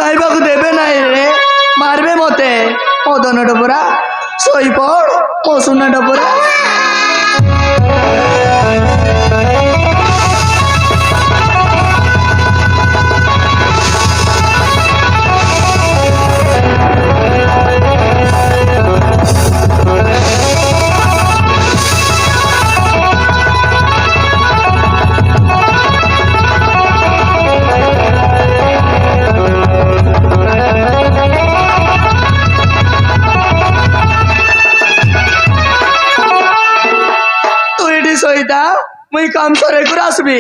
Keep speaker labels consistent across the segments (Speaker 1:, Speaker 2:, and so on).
Speaker 1: ଖାଇବାକୁ ଦେବେ ନାହିଁ ରେ, ମାରିବେ ମତେ। ମଦନ ଡବରା ଶୋଇପଡ଼ ମୋ ସୁନା ଡବରା। मुई काम सरे कर आसबी।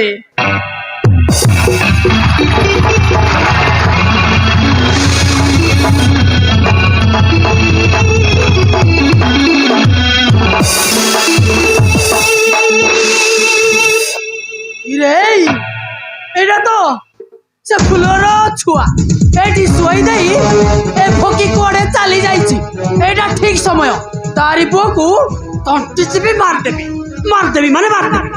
Speaker 1: एटा तो से फुलर छुआ एटी सोई देई ए फकी कोड़े चली जाईची। एटा ठीक समय तारी पुओ को तंटी चिपी मार देबी माने मार देबी।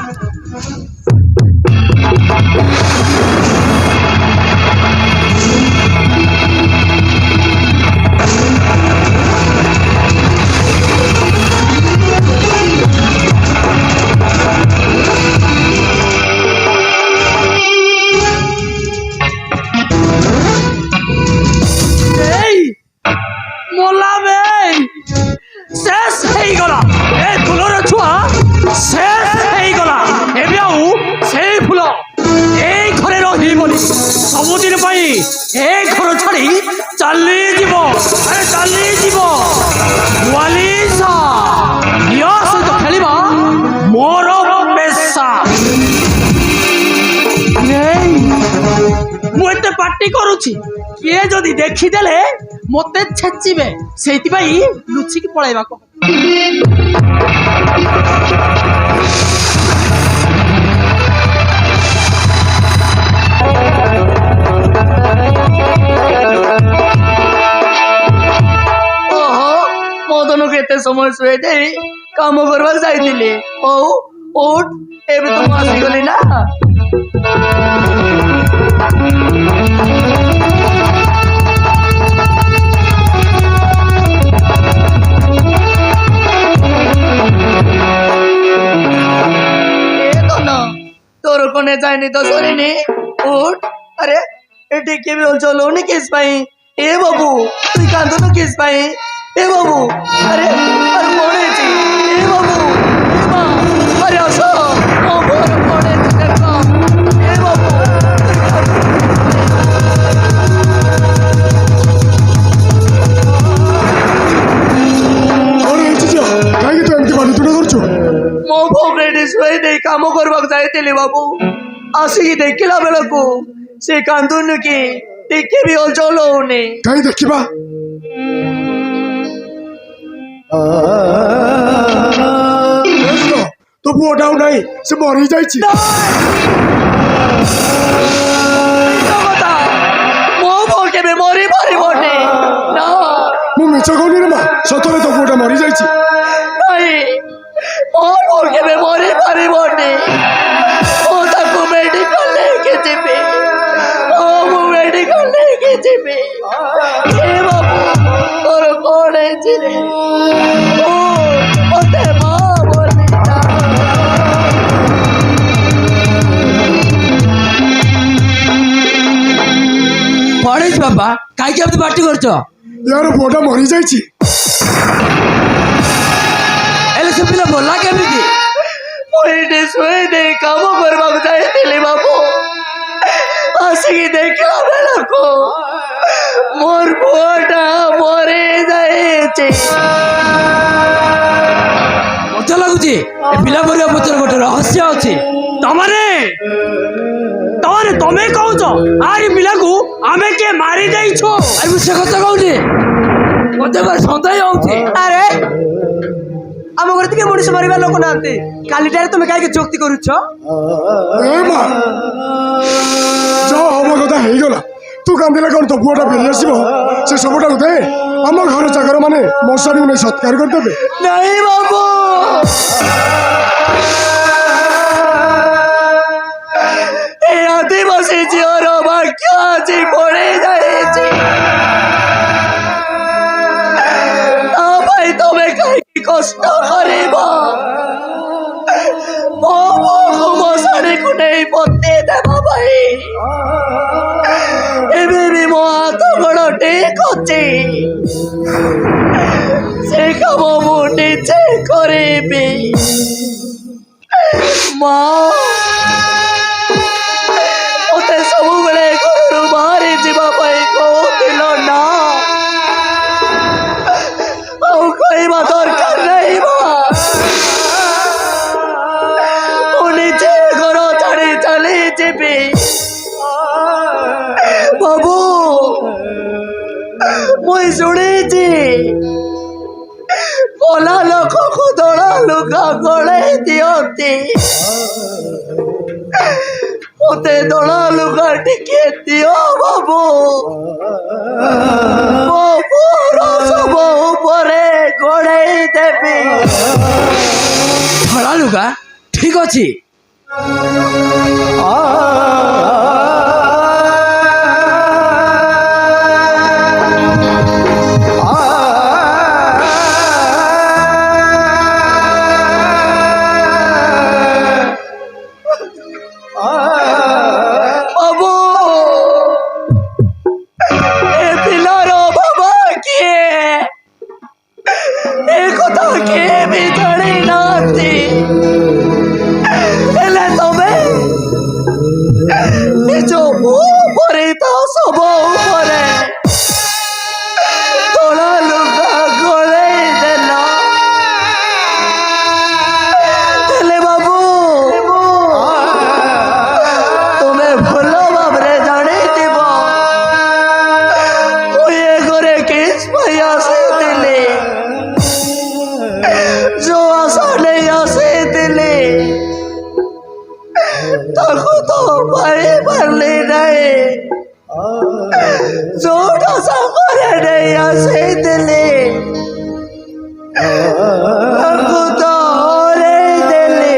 Speaker 1: सबुदिन घर छाड़ी चली जीव अरे चली जीव सहित खेल मोर पेशा। मुझे पार्टी करुच्ची किए जदि देखीदेले मते छेचिबे से लुचिकी पलैबा। मदन केते समय शुए दे काम करवा जाइली। उठ एबे तो आसीगली ना। तोर कोने जाइनी तो सरीनी। उठ अरे एटी के भी चलोनी किस पाई। ए बाबू तू कांदो किस पाई। ए बाबू अरे अरे कोणे छी। ए बाबू ए बा अरे असो ओ बोर कोणे छी देखो। ए बाबू
Speaker 2: अरे जीजा काहे तो एमती बानी तुडा करछो।
Speaker 1: मो भोगरेडी सोई दे काम करबा जाइतिली बाबू। आसी देखिला बेलको से कांदुन की देखे भी चलोनी।
Speaker 2: काहे देखिबा तो पुओटाও নাই সে মরি যাইছি।
Speaker 1: মরি পারিবনি না
Speaker 2: মু মিছ কইনি রে মা সতরে তো পুওটা মরি যাইছি।
Speaker 1: নাই মোর কেবে মরি পারিবনি। ও তাকু মেডিকেল लेके যাবে। ও মু মেডিকেল लेके যাবে। এ বাবু তোর কোনে ছিলে। ও ওতে মা বলি না। পড়েছ বাবা কাইকে আপনি পার্টি করছো।
Speaker 2: यार पुओटा मरी যাইছি।
Speaker 1: এলে সে পিলা বললা কেমিতি। মুইডে শুয়ে দে কাম করবা যাইতিলি বাবু। আসি দেখলা বেলাকো মোর পুওটা মরে যাইছে। মজা লাগুଛି ଏ ପିଲା ପରିବା ପଛରେ ଗୋଟେ ରହସ୍ୟ ଅଛି। ତମେ କହୁଛ ଆରି ପିଲାକୁ ଆମେ କିଏ ମାରି ଦେଇଛୁ। ଆରେ ମୁଁ ସେ କଥା କହୁଛି ମତେ ସନ୍ଦେହ ହଉଛି। ଆରେ ଆମ ଘରେ ଟିକେ ମଣିଷ ମରିବା ଲୋକ ନାହାନ୍ତି। କାଲିଟାରେ ତମେ କାହିଁକି ଯୁକ୍ତି କରୁଛ।
Speaker 2: ଏ ମା ଯା ହବ କଥା ହେଇଗଲା। ତୁ କାନ୍ଦିଲେ କଣ ତ ପୁଅଟା ଫେରି ଆସିବ। ସେ ସବୁଟାକୁ ଦେ ଆମ ଘର ଚାକର ମାନେ ମଶାରୀକୁ ନେଇ ସତ୍କାର କରିଦେବେ।
Speaker 1: ନାଇଁ ବାବୁ ଏ ଆଦିବାସୀ ଝିଅର ଭାଗ୍ୟ ଆଜି ପଳେଇ ଯାଇଛି। ঠিক হচ্ছে ସେ କାମ ମୁଁ ନିଜେ କରିବି ମା ମତେ ସବୁବେଳେ ଘରରୁ ବାହାରି ଯିବା ପାଇଁ କହୁଥିଲ ନା ଆଉ କହିବା ଦରକାର ନାହିଁ ମା ମୁଁ ନିଜେ ଘର ଛାଡ଼ି ଚାଲି ଯିବି ବାବୁ ମୁଁ ଶୁଣିଛି କଳା ଲୋକକୁ ଧଳା ଲୁଗା ଗଳେଇ ଦିଅନ୍ତି ମତେ ଧଳା ଲୁଗା ଟିକେ ଦିଅ ବାବୁ ମୋ ପୁଅର ଶବ ଉପରେ ଗଳେଇ ଦେବି
Speaker 3: ଧଳା ଲୁଗା ଠିକ ଅଛି।
Speaker 1: ବାବୁ ଏ ପିଲାର ବାବା କିଏ ଏ କଥା କିଏ ବି ଜାଣି ନାହାନ୍ତି ହେଲେ ତମେ ନିଜ ପୁଅ ଉପରେ ତା ଶବ ଉପରେ ଧଳା ଲୁଗା ଗଳେଇ ଦେଲ ହେଲେ ବାବୁ ତୁମେ ଭଲ ଭାବରେ ଜାଣିଥିବ ମୁଁ ଏ ଘରେ କେସ୍ ପାଇଁ ଆସିଥିଲି ଯୋଉ ଆଶା ନେଇ ଆସିଥିଲି ତାକୁ ତ ପାଇ ପାରିଲି ନାହିଁ ଯୋଉଟା ସାଙ୍ଗରେ ନେଇ ଆସିଥିଲି ତାକୁ ତ ହରେଇ ଦେଲି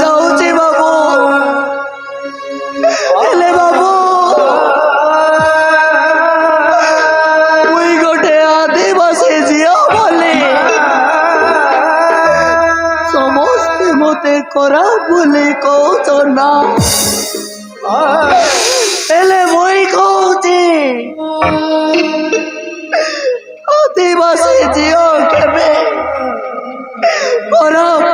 Speaker 1: ଯାଉଛି ବାବୁ ହେଲେ ବାବୁ ମୁଇଁ ଗୋଟେ ଆଦିବାସୀ ଝିଅ ବୋଲି ସମସ୍ତେ ମତେ ଖରାପ ବୋଲି କହୁଛ ନା ହେଲେ ମୁଇଁ କହୁଛି ଆଦିବାସୀ ଝିଅ କେବେ ଖରାପ